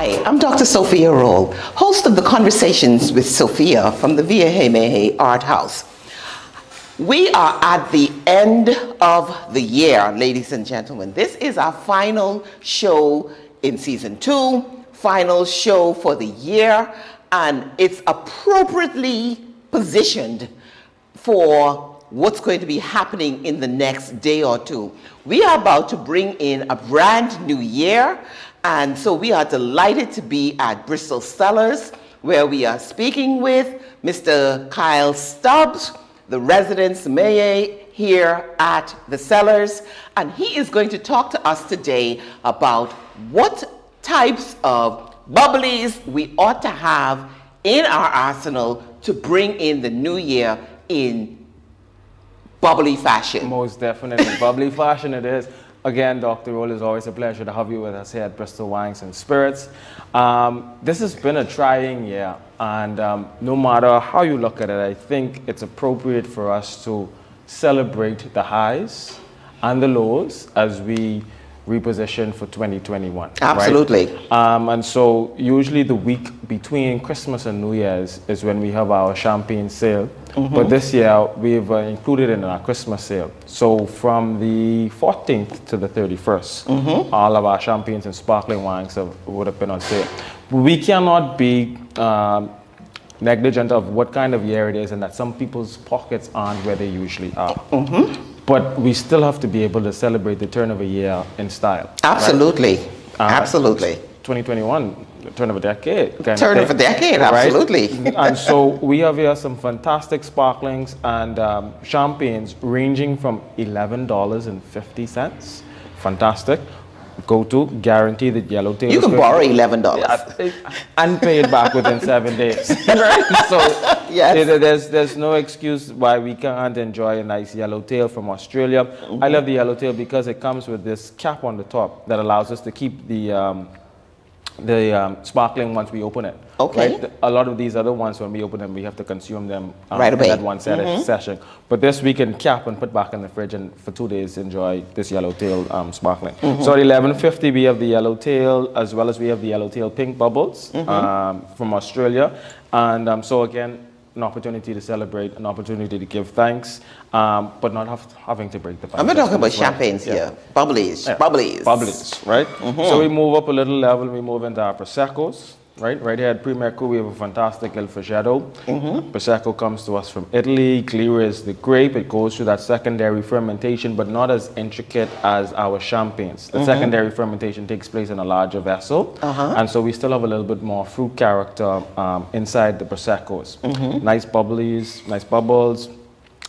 Hi, I'm Dr. Sophia Roll, host of the Conversations with Sophia from the Via Art House. We are at the end of the year, ladies and gentlemen. This is our final show in season 2, final show for the year, and it's appropriately positioned for what's going to be happening in the next day or two. We are about to bring in a brand new year, and so we are delighted to be at Bristol Cellars, where we are speaking with Mr. Kyle Stubbs, the resident sommelier here at the Cellars, and he is going to talk to us today about what types of bubblies we ought to have in our arsenal to bring in the new year in bubbly fashion. Most definitely. Bubbly fashion it is. Again, Dr. Roll, it's always a pleasure to have you with us here at Bristol Wines and Spirits. This has been a trying year, and no matter how you look at it, I think it's appropriate for us to celebrate the highs and the lows as we reposition for 2021. Absolutely. Right? And so usually the week between Christmas and New Year's is when we have our champagne sale. But this year we've included it in our Christmas sale. So from the 14th to the 31st, all of our champagnes and sparkling wines would have been on sale. We cannot be negligent of what kind of year it is and that some people's pockets aren't where they usually are. But we still have to be able to celebrate the turn of a year in style. Absolutely. Right? Absolutely. 2021, turn of a decade. Turn of a decade, right? absolutely. And so we have here some fantastic sparklings and champagnes ranging from $11.50. Fantastic. Go to guarantee that yellowtail. You can borrow $11 and pay it back within 7 days. Right? So yes. there's no excuse why we can't enjoy a nice yellowtail from Australia. I love the yellowtail because it comes with this cap on the top that allows us to keep the sparkling once we open it. Okay. Right? A lot of these other ones, when we open them, we have to consume them right away. In that one session. But this we can cap and put back in the fridge and for 2 days enjoy this yellowtail sparkling. So at $11.50 we have the yellowtail, as well as we have the yellowtail pink bubbles from Australia. And so again, an opportunity to celebrate, an opportunity to give thanks, but not having to break the bank. I'm not talking about champagnes here. Bubblies. Yeah. Bubblies. Bubblies, right? So we move up a little level, we move into our Proseccos, right? Right here at Premier Cru, we have a fantastic Il Faggetto. Prosecco comes to us from Italy. Clear is the grape. It goes through that secondary fermentation, but not as intricate as our champagnes. The secondary fermentation takes place in a larger vessel, and so we still have a little bit more fruit character inside the Proseccos. Nice bubblies, nice bubbles,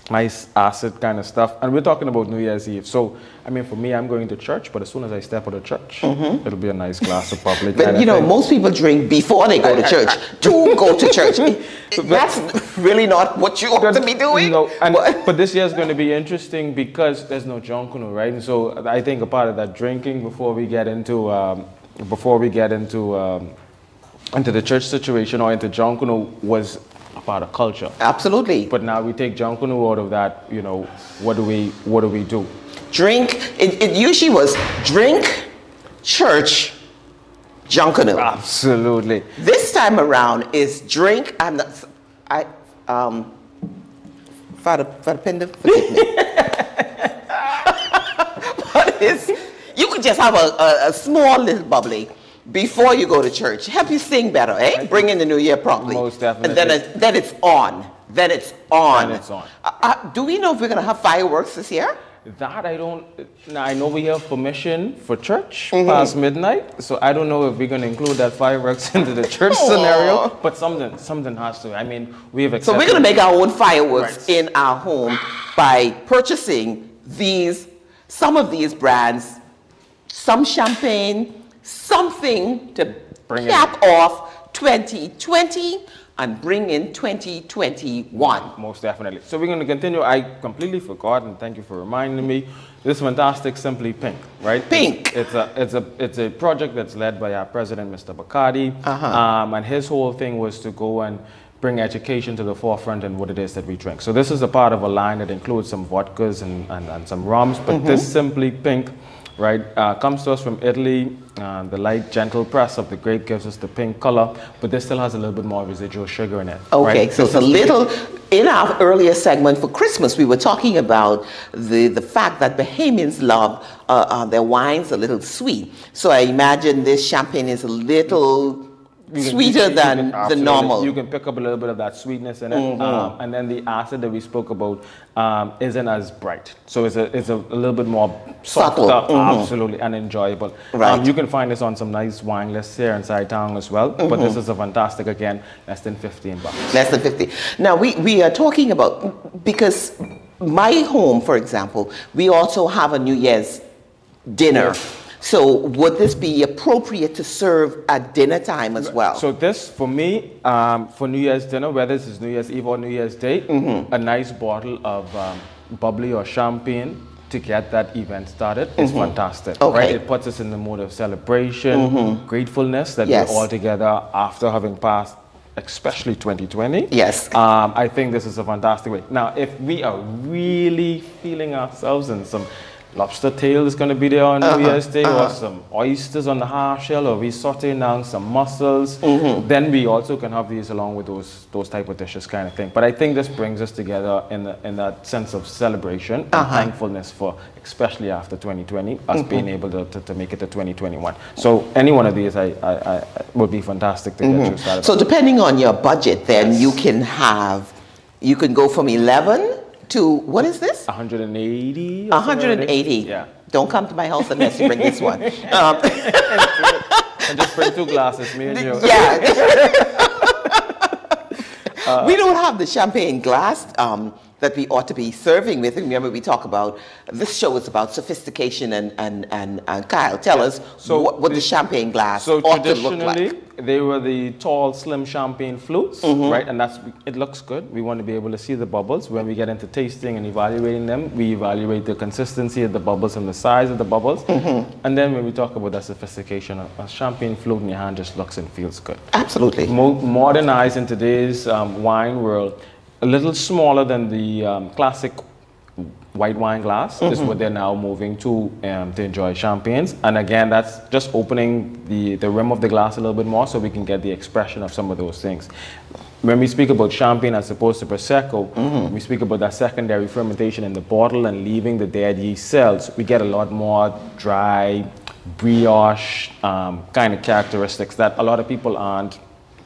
nice acid kind of stuff. And we're talking about New Year's Eve. So, I mean, for me, I'm going to church, but as soon as I step out of church, it'll be a nice glass of bubbly. But you know, most people drink before they go to church to go to church. That's really not what you ought to be doing. No, but this year is going to be interesting because there's no Jonkuno, right? And so I think a part of that drinking before we get into into the church situation or into Jonkuno was a part of culture. Absolutely. But now we take Jonkuno out of that, you know, what do we do? Drink, it usually was drink, church, Jonkuno. Absolutely. This time around is drink, Father Pender, forgive me. But you could just have a small little bubbly before you go to church. Help you sing better, eh? Bring in the new year properly. Most definitely. And then it's on. Then it's on. Then it's on. Do we know if we're going to have fireworks this year? That I don't. Now I know we have permission for church past midnight, so I don't know if we're going to include that fireworks into the church scenario. But something has to. I mean, we have accepted. So we're going to make our own fireworks in our home by purchasing some of these brands, some champagne, something to cap off 2020 and bring in 2021. Most definitely. So we're going to continue. I completely forgot, and thank you for reminding me. This fantastic Simply Pink, right? Pink. It's a project that's led by our president, Mr. Bacardi, and his whole thing was to go and bring education to the forefront in what it is that we drink. So this is a part of a line that includes some vodkas and some rums, but this Simply Pink right? Comes to us from Italy. The light, gentle press of the grape gives us the pink color, but this still has a little bit more residual sugar in it. Okay, right? so it's a little, in our earlier segment for Christmas, we were talking about the fact that Bahamians love their wines a little sweet. So I imagine this champagne is a little sweeter than the normal. You can pick up a little bit of that sweetness in it, and then the acid that we spoke about isn't as bright, so it's a little bit more Subtle. Absolutely, and enjoyable. Right. You can find this on some nice wine lists here inside town as well, but this is a fantastic, again, less than $15. Less than 50. Now we are talking about, because my home, for example, we also have a New Year's dinner. So would this be appropriate to serve at dinner time as well? So this, for me, for New Year's dinner, whether this is New Year's Eve or New Year's Day, a nice bottle of bubbly or champagne to get that event started is fantastic. Okay. Right? It puts us in the mood of celebration, gratefulness that we're all together after having passed, especially 2020. Yes. I think this is a fantastic way. Now, if we are really feeling ourselves in some lobster tail is going to be there on New Year's Day, or some oysters on the half shell, or we saute down some mussels, then we also can have these along with those type of dishes, kind of thing. But I think this brings us together in that sense of celebration and thankfulness for, especially after 2020, us being able to make it to 2021. So any one of these I would be fantastic to get you started. So depending on your budget, then you can go from 11 to, what is this? 180. 180. Yeah. Don't come to my house unless you bring this one. And just bring 2 glasses, me and you. Yeah. We don't have the champagne glass that we ought to be serving with. Remember, we talk about, this show is about sophistication, and Kyle, tell us what the champagne glass ought to look like. Traditionally, they were the tall, slim champagne flutes, right? And it looks good. We want to be able to see the bubbles. When we get into tasting and evaluating them, we evaluate the consistency of the bubbles and the size of the bubbles. And then when we talk about that sophistication, a champagne flute in your hand just looks and feels good. Absolutely. Modernized in today's wine world, a little smaller than the classic white wine glass is what they're now moving to enjoy champagnes. And again, that's just opening the rim of the glass a little bit more so we can get the expression of some of those things. When we speak about champagne as opposed to Prosecco, we speak about that secondary fermentation in the bottle and leaving the dead yeast cells. We get a lot more dry, brioche kind of characteristics that a lot of people aren't.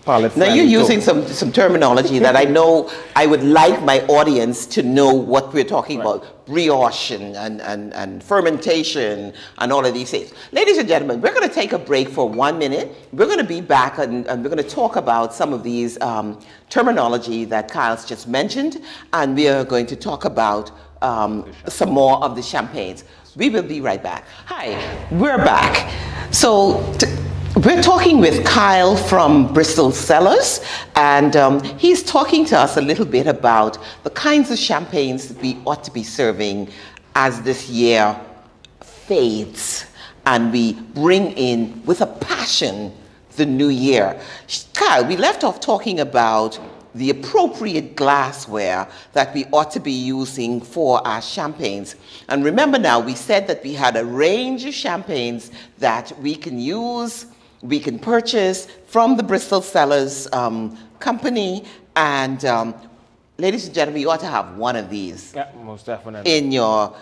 Now you're using some terminology that I know I would like my audience to know what we're talking about. Brioche and fermentation and all of these things. Ladies and gentlemen, we're going to take a break for 1 minute. We're going to be back and we're going to talk about some of these terminology that Kyle's just mentioned, and we are going to talk about some more of the champagnes. We will be right back. Hi, we're back. So we're talking with Kyle from Bristol Cellars, and he's talking to us a little bit about the kinds of champagnes that we ought to be serving as this year fades and we bring in with a passion the new year. Kyle, we left off talking about the appropriate glassware that we ought to be using for our champagnes. And remember now, we said that we had a range of champagnes that we can use, we can purchase from the Bristol Cellars company, and ladies and gentlemen, you ought to have one of these. Yeah, most definitely. In your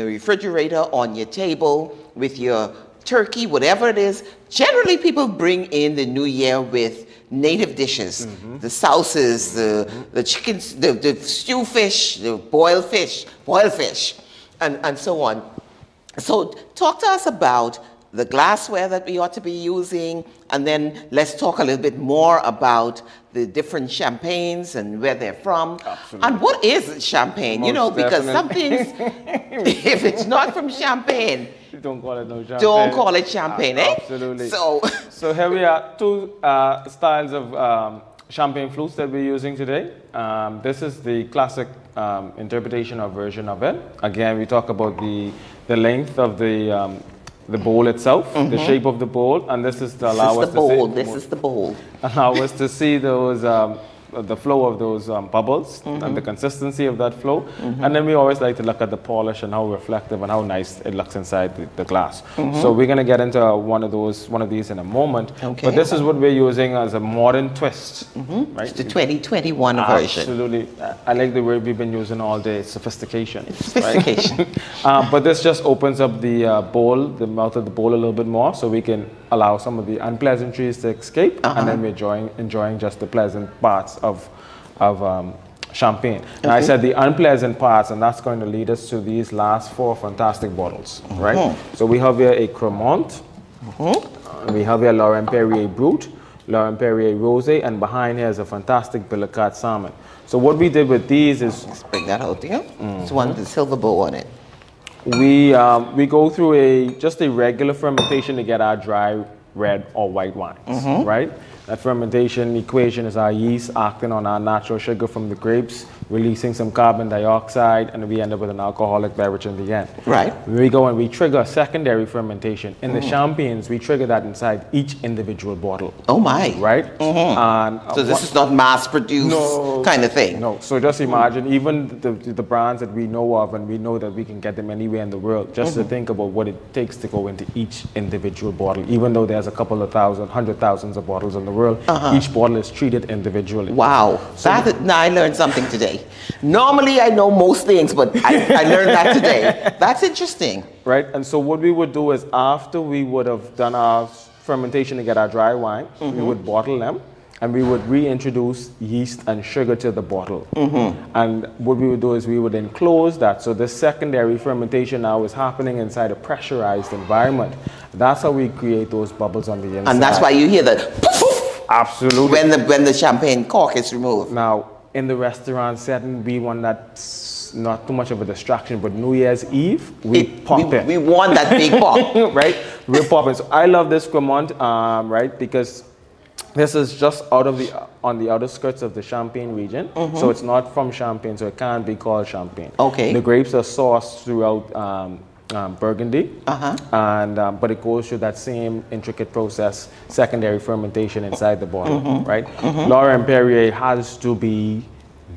refrigerator, on your table, with your turkey, whatever it is. Generally, people bring in the new year with native dishes, the sauces, the chickens, the stew fish, the boiled fish, and so on. So talk to us about the glassware that we ought to be using, and then let's talk a little bit more about the different champagnes and where they're from. Absolutely. And what is champagne? Most you know, because definitely. some things, if it's not from Champagne, don't call it no champagne. don't call it champagne, eh? Absolutely. So here we are, 2 styles of champagne flutes that we're using today. This is the classic interpretation or version of it. Again, we talk about the length of the bowl itself, the shape of the bowl, and this is to allow us to see. This is the bowl. Allow us to see those the flow of those bubbles and the consistency of that flow. And then we always like to look at the polish and how reflective and how nice it looks inside the glass. So we're going to get into one of these in a moment. Okay. But this is what we're using as a modern twist. Right? It's the 2021 version. Absolutely. I like the word we've been using all day, sophistication. Sophistication. Right? But this just opens up the bowl, the mouth of the bowl a little bit more, so we can allow some of the unpleasantries to escape, and then we're enjoying just the pleasant parts of champagne. And I said the unpleasant parts, and that's going to lead us to these last 4 fantastic bottles, right? So we have here a Cremant, we have here Laurent Perrier Brut, Laurent Perrier Rosé, and behind here is a fantastic Billicat Salmon. So what we did with these is... Let's bring that out there. It's one with the silver bow on it. We go through just a regular fermentation to get our dry red or white wines, right? That fermentation equation is our yeast acting on our natural sugar from the grapes, releasing some carbon dioxide, and we end up with an alcoholic beverage in the end. Right. We go and we trigger a secondary fermentation. In the champagnes, we trigger that inside each individual bottle. Oh my. Right? And, so this is not mass-produced kind of thing? No. So just imagine, even the brands that we know of, and we know that we can get them anywhere in the world, just to think about what it takes to go into each individual bottle. Even though there's a couple of thousand, 100,000s of bottles in the world, each bottle is treated individually. Wow. So now I learned something today. Normally I know most things, but I learned that today. That's interesting. Right, and so what we would do is after we would have done our fermentation to get our dry wine, we would bottle them, and we would reintroduce yeast and sugar to the bottle. And what we would do is we would enclose that. So this secondary fermentation now is happening inside a pressurized environment. That's how we create those bubbles on the inside. And that's why you hear the poof. Absolutely. When the champagne cork is removed. Now, in the restaurant setting, we want that not too much of a distraction, but New Year's Eve, we pop it. We want that big pop. Right? We're popping. So I love this Cremant, right? Because this is just on the outer skirts of the Champagne region. So it's not from Champagne, so it can't be called Champagne. Okay. The grapes are sourced throughout Burgundy, but it goes through that same intricate process, secondary fermentation inside the bottle, right? Laurent Perrier has to be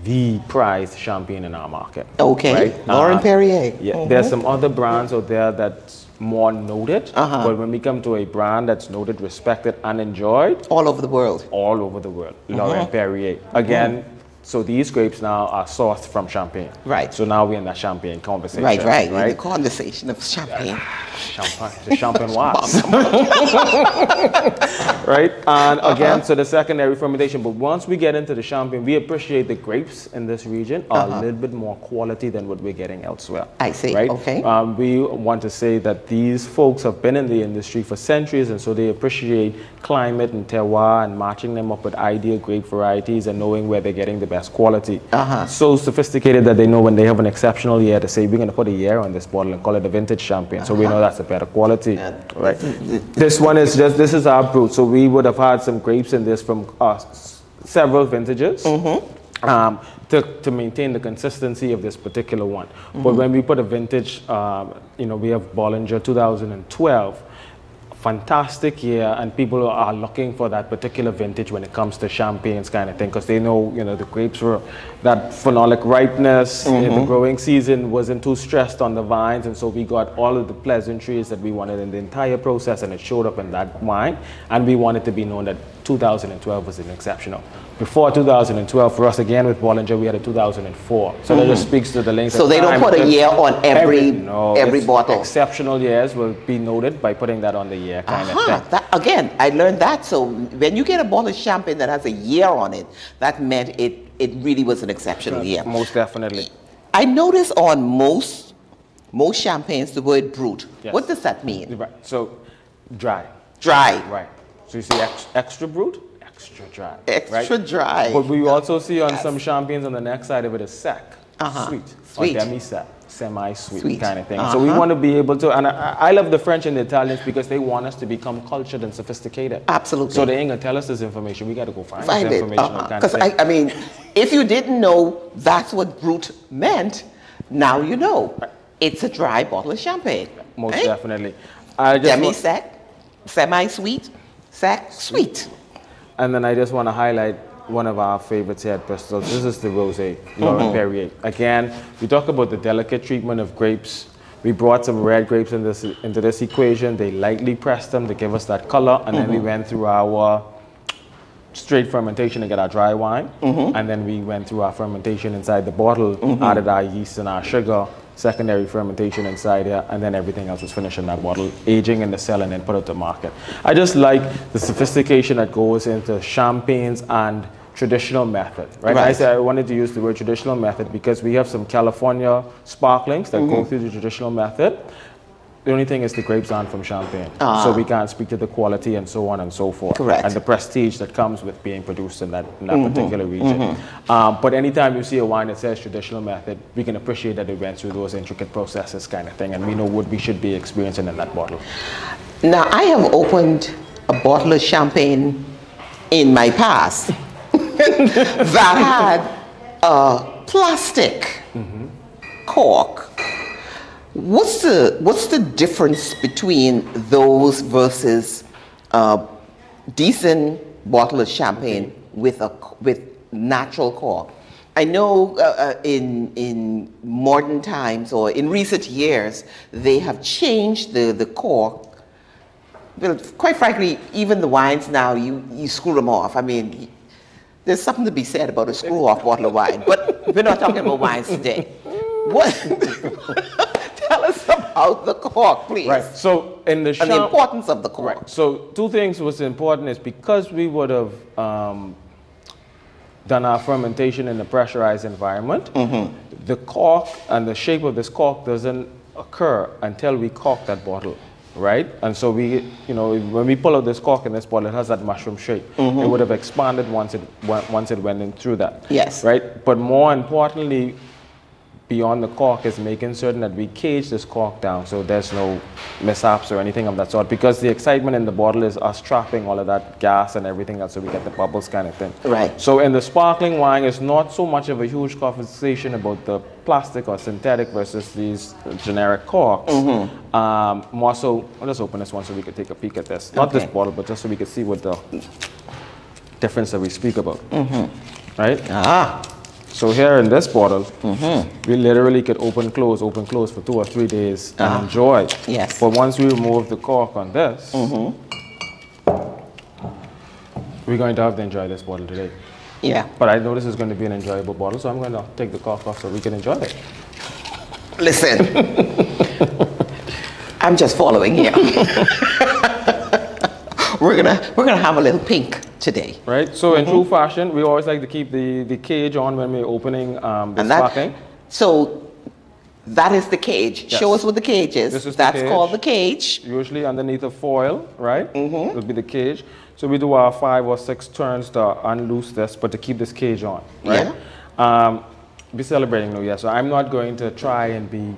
the prized champagne in our market. Okay, right? Laurent Perrier. Yeah, there's some other brands out there that's more noted, but when we come to a brand that's noted, respected, and enjoyed, all over the world. All over the world, Laurent Perrier. Again. So these grapes now are sourced from Champagne. Right. So now we're in that Champagne conversation. Right. In the conversation of Champagne. The Champenoise. Right? And again, so the secondary fermentation. But once we get into the Champagne, we appreciate the grapes in this region are a little bit more quality than what we're getting elsewhere. I see. Right? Okay. We want to say that these folks have been in the industry for centuries, and so they appreciate climate and terroir and matching them up with ideal grape varieties and knowing where they're getting the best quality. So sophisticated that they know when they have an exceptional year to say, we're going to put a year on this bottle and call it a vintage champagne. So we know that's a better quality. Right. This one is this is our Brut. So we would have had some grapes in this from several vintages. To maintain the consistency of this particular one. But when we put a vintage, we have Bollinger 2012, fantastic year, and people are looking for that particular vintage when it comes to champagnes kind of thing, because they know, the grapes were that phenolic ripeness in the growing season wasn't too stressed on the vines, and so we got all of the pleasantries that we wanted in the entire process, and it showed up in that wine, and we wanted to be known that 2012 was an exceptional. Before 2012, for us again with Bollinger, we had a 2004. So that just speaks to the length of time. So they don't put a year on every bottle? Exceptional years will be noted by putting that on the year kind of thing. Again, I learned that. So when you get a bottle of champagne that has a year on it, that meant it really was an exceptional year. Most definitely. I notice on most champagnes the word Brut. Yes. What does that mean? Right. So dry. Dry. Right. So you see extra Brut, extra dry. Extra dry. But we also see on some champagnes on the next side of it is sec, sweet, or demi-sec, semi-sweet kind of thing. So we want to be able to, and I love the French and the Italians because they want us to become cultured and sophisticated. Absolutely. So they ain't going to tell us this information. We got to go find this information. Because I mean, if you didn't know that's what Brut meant, now you know. It's a dry bottle of champagne. Most right? Definitely. Demi-sec, semi-sweet, sec, sweet. And then I just want to highlight one of our favorites here at Bristol. This is the Rosé, Laurent Perrier. Again, we talk about the delicate treatment of grapes. We brought some red grapes into this equation. They lightly pressed them to give us that color, and then we went through our straight fermentation to get our dry wine, and then we went through our fermentation inside the bottle, added our yeast and our sugar, secondary fermentation inside here, and then everything else was finished in that bottle, aging in the cellar, and then put it to market. I just like the sophistication that goes into champagnes and traditional method, right? I said I wanted to use the word traditional method because we have some California sparklings that go through the traditional method. The only thing is the grapes aren't from Champagne, so we can't speak to the quality and so on and so forth. Correct. And the prestige that comes with being produced in that particular region. But anytime you see a wine that says traditional method, we can appreciate that it went through those intricate processes kind of thing, and we know what we should be experiencing in that bottle. Now, I have opened a bottle of champagne in my past that had a plastic cork. What's the difference between those versus decent bottle of champagne with natural cork? I know in modern times or in recent years they have changed the cork. Well, quite frankly, even the wines now you screw them off. I mean, there's something to be said about a screw-off bottle of wine, but we're not talking about wines today. What? Tell us about the cork, please. Right. So in the and the importance of the cork. Right. So two things was important is because we would have done our fermentation in a pressurized environment, the cork and the shape of this cork doesn't occur until we cork that bottle. Right? And so we, when we pull out this cork in this bottle, it has that mushroom shape. It would have expanded once it went in through that. Yes. Right? But more importantly, beyond the cork is making certain that we cage this cork down so there's no mishaps or anything of that sort, because the excitement in the bottle is us trapping all of that gas and everything else so we get the bubbles kind of thing. Right. So in the sparkling wine, it's not so much of a huge conversation about the plastic or synthetic versus these generic corks. More so, I'll just open this one so we can take a peek at this. Not this bottle, but just so we can see what the difference that we speak about. Right? So here in this bottle, we literally could open, close for 2 or 3 days and enjoy. Yes. But once we remove the cork on this, we're going to have to enjoy this bottle today. Yeah. But I know this is going to be an enjoyable bottle, so I'm going to take the cork off so we can enjoy it. Listen, I'm just following here. We're gonna have a little pink today. Right. So in true fashion, we always like to keep the cage on when we're opening the sparkling. So that is the cage. Yes. Show us what the cage is. This is That's the cage. called the cage. Usually underneath a foil, right? Will be the cage. So we do our 5 or 6 turns to unloose this, but to keep this cage on, right? Yeah. We're celebrating New Year, so I'm not going to try and be,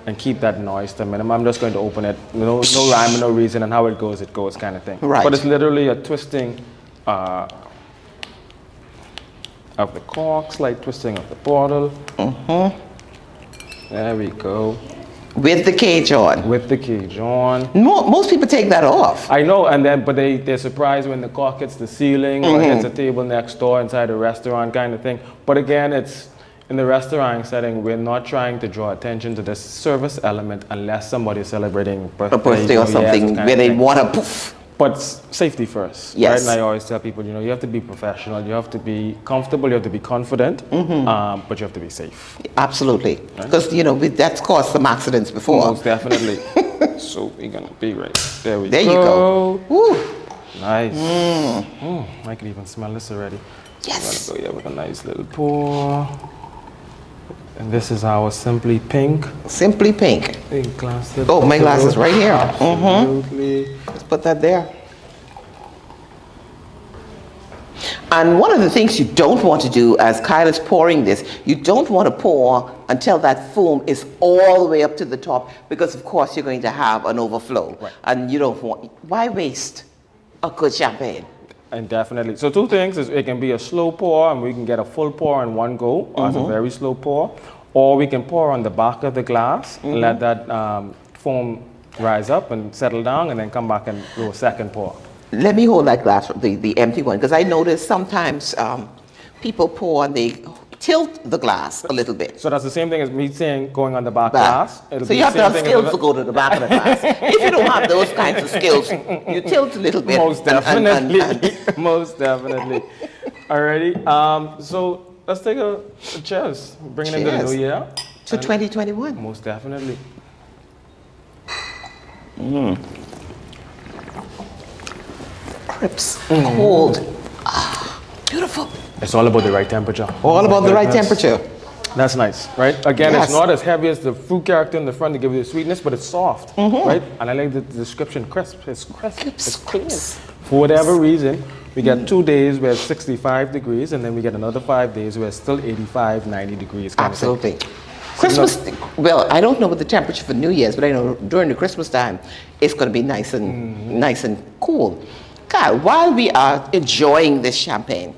and keep that noise to a minimum. I'm just going to open it, no rhyme and no reason, and how it goes kind of thing. Right. But it's literally a twisting of the cork, slight twisting of the bottle. There we go. With the cage on. With the cage on. Most people take that off. I know, but they're surprised when the cork hits the ceiling or hits a table next door inside a restaurant kind of thing. But again, it's in the restaurant setting, we're not trying to draw attention to the service element unless somebody's celebrating A birthday or something where they want to poof. But safety first, Yes. right? And I always tell people, you have to be professional, you have to be comfortable, you have to be confident, but you have to be safe. Absolutely. Because, that's caused some accidents before. Most definitely. So we're going to be right. There we go. There you go. Woo. Nice. I can even smell this already. Yes. I'm going to go here with a nice little pour. And this is our Simply Pink. Simply Pink. Glass. Oh, my glass is right here. Absolutely. Let's put that there. And one of the things you don't want to do as Kyle is pouring this, you don't want to pour until that foam is all the way up to the top, because of course you're going to have an overflow. Right. And you don't want, why waste a good champagne? And definitely. So 2 things is it can be a slow pour and we can get a full pour in one go, as a very slow pour, or we can pour on the back of the glass and let that foam rise up and settle down and then come back and do a second pour. Let me hold that glass, the empty one, because I notice sometimes people pour and they tilt the glass a little bit. So that's the same thing as me saying going on the back glass. So you have to have skills to go to the back of the glass. If you don't have those kinds of skills, you tilt a little bit. Most definitely. Most definitely. Alrighty. So let's take a cheers. Bringing into the new year. To 2021. Most definitely. Crisp, cold, beautiful. It's all about the right temperature. All about the right temperature. That's nice, right? Again, it's not as heavy as the fruit character in the front to give you the sweetness, but it's soft, right? And I like the description, crisp. It's crisp. It's clean. For whatever reason, we get 2 days where it's 65 degrees, and then we get another 5 days where it's still 85, 90 degrees. Absolutely. Christmas, well, I don't know what the temperature for New Year's, but I know during the Christmas time, it's going to be nice and cool. Kyle, while we are enjoying this champagne,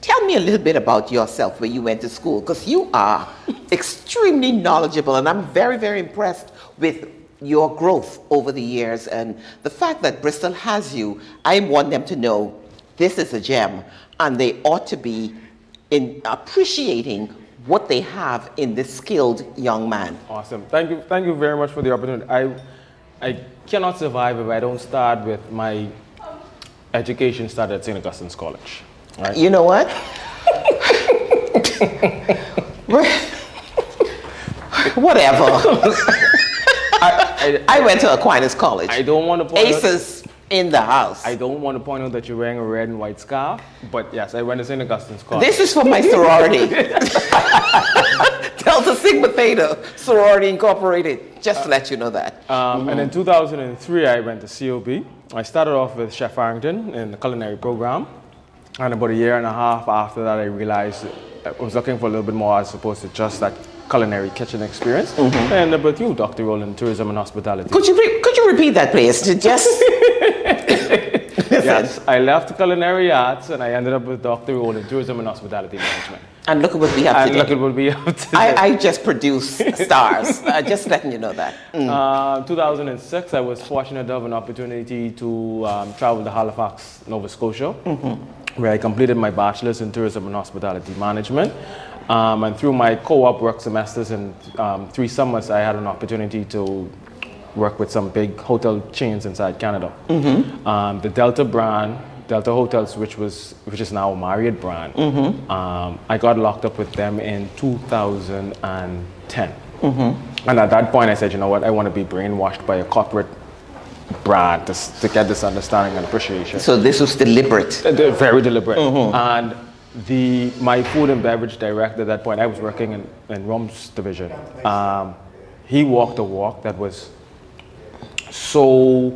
tell me a little bit about yourself, where you went to school, because you are extremely knowledgeable, and I'm very, very impressed with your growth over the years, and the fact that Bristol has you. I want them to know this is a gem, and they ought to be appreciating what they have in this skilled young man. Awesome. Thank you very much for the opportunity. I cannot survive if I don't start with my education started at St. Augustine's College. Right? You know what? Whatever. I went to Aquinas College. I don't want to point Aces in the house. I don't want to point out that you're wearing a red and white scarf, but yes, I went to St. Augustine's College. This is for my sorority. Delta Sigma Theta Sorority Incorporated, just to let you know that. And in 2003, I went to COB. I started off with Chef Farrington in the culinary program. And about a year and a half after that, I realized I was looking for a little bit more as opposed to just that culinary kitchen experience. I ended up with you, Dr. Role in Tourism and Hospitality. Could you repeat that, please? Just yes, I left culinary arts and I ended up with Dr. Role in Tourism and Hospitality Management. And look at what we have today. Look at what we have today. I just produce stars. Just letting you know that. 2006, I was fortunate to have an opportunity to travel to Halifax, Nova Scotia, where I completed my bachelor's in tourism and hospitality management. And through my co-op work semesters and 3 summers, I had an opportunity to work with some big hotel chains inside Canada. The Delta brand, Delta Hotels, which is now a Marriott brand. I got locked up with them in 2010. And at that point, I said, you know what, I want to be brainwashed by a corporate brand to get this understanding and appreciation. So this was deliberate. Very deliberate. And my food and beverage director at that point, I was working in Rums division. He walked a walk that was so,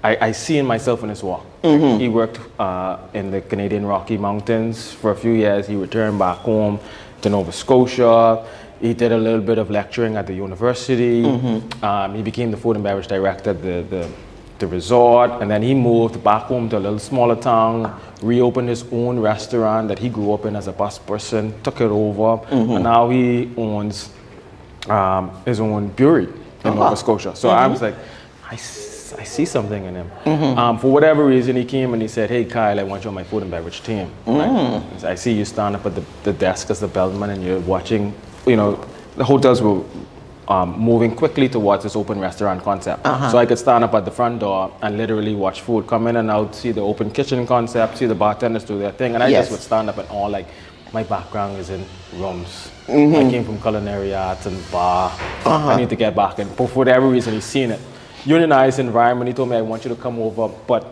I see in myself in his walk. He worked in the Canadian Rocky Mountains for a few years. He returned back home to Nova Scotia. He did a little bit of lecturing at the university. He became the food and beverage director at the resort, and then he moved back home to a little smaller town, reopened his own restaurant that he grew up in as a bus person, took it over, and now he owns his own brewery in Nova Scotia. So I was like, I see something in him. For whatever reason, he came and he said, hey, Kyle, I want you on my food and beverage team. Right? I see you stand up at the desk as the bellman and you're watching, you know, the hotels were moving quickly towards this open restaurant concept. So I could stand up at the front door and literally watch food come in and out, see the open kitchen concept, see the bartenders do their thing, and I just would stand up and all like, my background is in rooms. I came from culinary arts and bar. I need to get back, and for whatever reason, he's seen it. Unionized environment, he told me, I want you to come over, but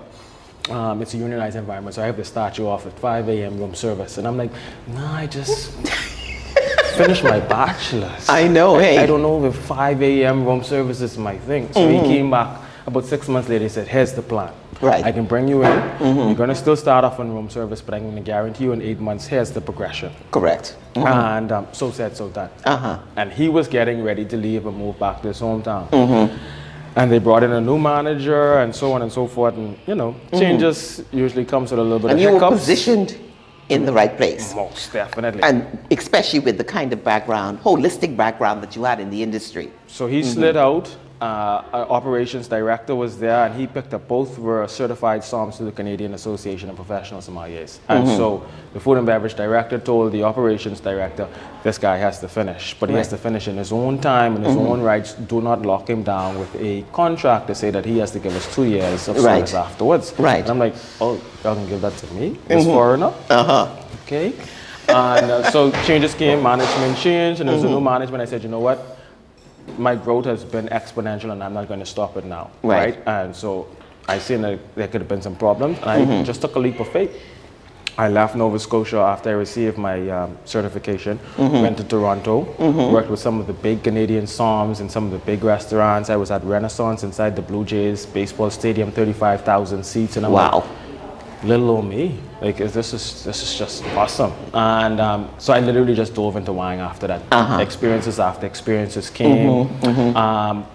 it's a unionized environment, so I have to start you off at 5 a.m. room service. And I'm like, no, I just finished my bachelor's. I know, hey. I don't know if 5 a.m. room service is my thing. So he came back about 6 months later, he said, here's the plan. Right. I can bring you in, you're gonna still start off on room service, but I'm gonna guarantee you in 8 months, here's the progression. Correct. And so said, so done. And he was getting ready to leave and move back to his hometown. And they brought in a new manager and so on and so forth. And, you know, changes usually comes with a little bit of hiccups. And you were positioned in the right place. Most definitely. And especially with the kind of background, holistic background that you had in the industry. So he slid out our operations director was there, and he picked up both were certified somms to the Canadian Association of Professional Sommeliers. And so the food and beverage director told the operations director, this guy has to finish, but he has to finish in his own time, in his own rights. Do not lock him down with a contract to say that he has to give us 2 years of service afterwards. And I'm like, oh, y'all can give that to me, this foreigner? Okay. And so changes came, management changed, and there was a new management. I said, you know what? My growth has been exponential, and I'm not going to stop it now, right? And so I seen that there could have been some problems, and I just took a leap of faith. I left Nova Scotia after I received my certification, went to Toronto, worked with some of the big Canadian somms and some of the big restaurants. I was at Renaissance inside the Blue Jays baseball stadium, 35,000 seats, and I'm like, little old me, like this is just awesome. And so I literally just dove into wine after that. Experiences after experiences came.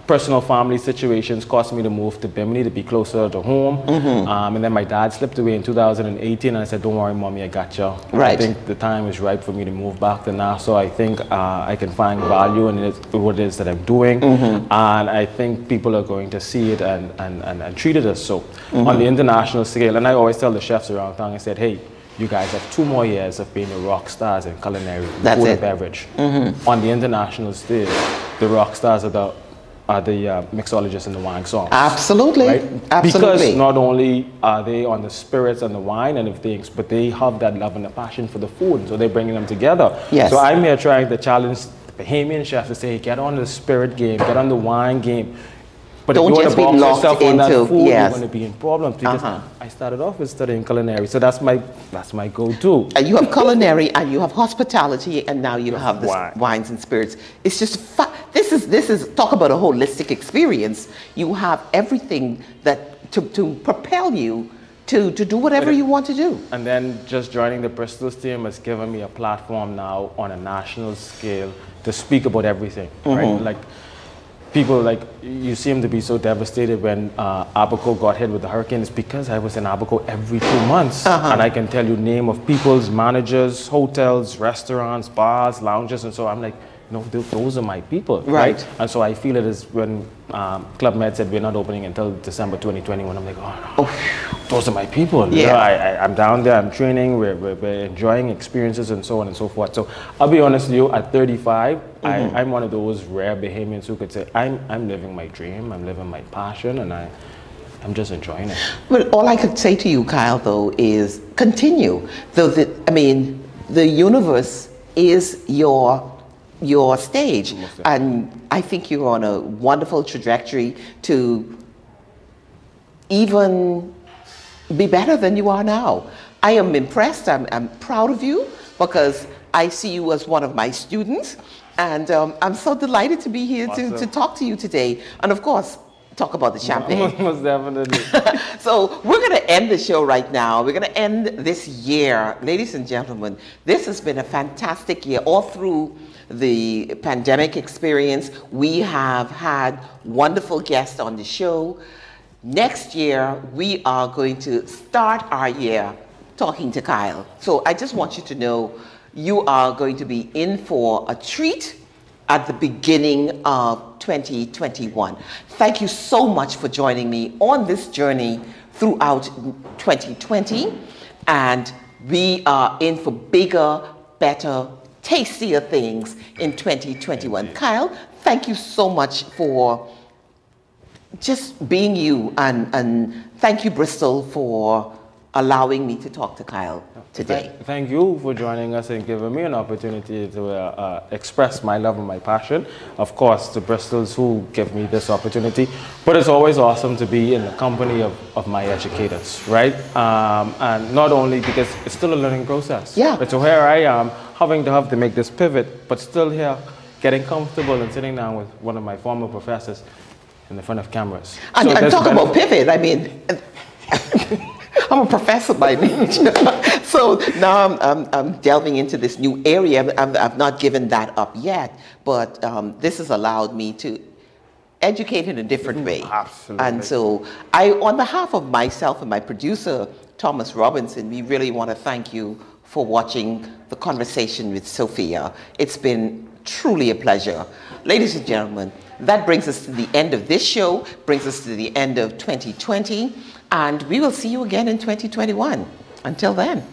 Personal family situations caused me to move to Bimini to be closer to home. And then my dad slipped away in 2018, and I said, don't worry, mommy, I got you. I think the time is right for me to move back to Nassau. I think I can find value in what it is that I'm doing, and I think people are going to see it and treat it as so. On the international scale, and I always tell the chefs around town, I said, hey, you guys have 2 more years of being the rock stars in culinary, food and beverage. On the international stage, the rock stars are the mixologists in the wine songs. Absolutely. Because not only are they on the spirits and the wine and things, but they have that love and the passion for the food, so they're bringing them together. So I'm here trying to challenge the Bahamian chefs to say, hey, get on the spirit game, get on the wine game. But don't if you just want to box yourself on that food, you're going to be in problems, because I started off with studying culinary, so that's my go-to. You have culinary, and you have hospitality, and now you have this wines and spirits. It's just this is talk about a holistic experience. You have everything that to propel you to do whatever you want to do. And then just joining the Bristol team has given me a platform now on a national scale to speak about everything, right? Like, people, like, you seem to be so devastated when Abaco got hit with the hurricane. It's because I was in Abaco every 2 months. And I can tell you name of people's managers, hotels, restaurants, bars, lounges, and so I'm like, you know, those are my people, right? And so I feel it is when Club Med said we're not opening until December 2021. I'm like, oh no, those are my people. You know, I'm down there, I'm training, we're enjoying experiences and so on and so forth. So I'll be honest with you, at 35, I'm one of those rare Bahamians who could say, I'm living my dream, I'm living my passion, and I'm just enjoying it. Well, all I could say to you, Kyle, though, is continue. I mean, the universe is your stage, and I think you're on a wonderful trajectory to even be better than you are now. I am impressed. I'm proud of you, because I see you as one of my students, and I'm so delighted to be here to talk to you today, and of course talk about the champagne. Most definitely. So we're going to end the show right now. We're going to end this year. Ladies and gentlemen, this has been a fantastic year. All through the pandemic experience, we have had wonderful guests on the show. Next year, we are going to start our year talking to Kyle. So I just want you to know you are going to be in for a treat at the beginning of 2021. Thank you so much for joining me on this journey throughout 2020. And we are in for bigger, better, tastier things in 2021. Kyle, thank you so much for just being you, and thank you, Bristol, for allowing me to talk to Kyle today. Thank you for joining us and giving me an opportunity to express my love and my passion. Of course, the Bristols who give me this opportunity, but it's always awesome to be in the company of my educators, right? And not only because it's still a learning process. But so here I am, having to make this pivot, but still here, getting comfortable and sitting down with one of my former professors in the front of cameras. And talk about pivot, I mean, I'm a professor by nature. So now I'm delving into this new area. I've not given that up yet, but this has allowed me to educate in a different way. Absolutely. And so on behalf of myself and my producer, Thomas Robinson, we really want to thank you for watching the conversation with Sophia. It's been truly a pleasure. Ladies and gentlemen, That brings us to the end of this show, brings us to the end of 2020, and we will see you again in 2021. Until then.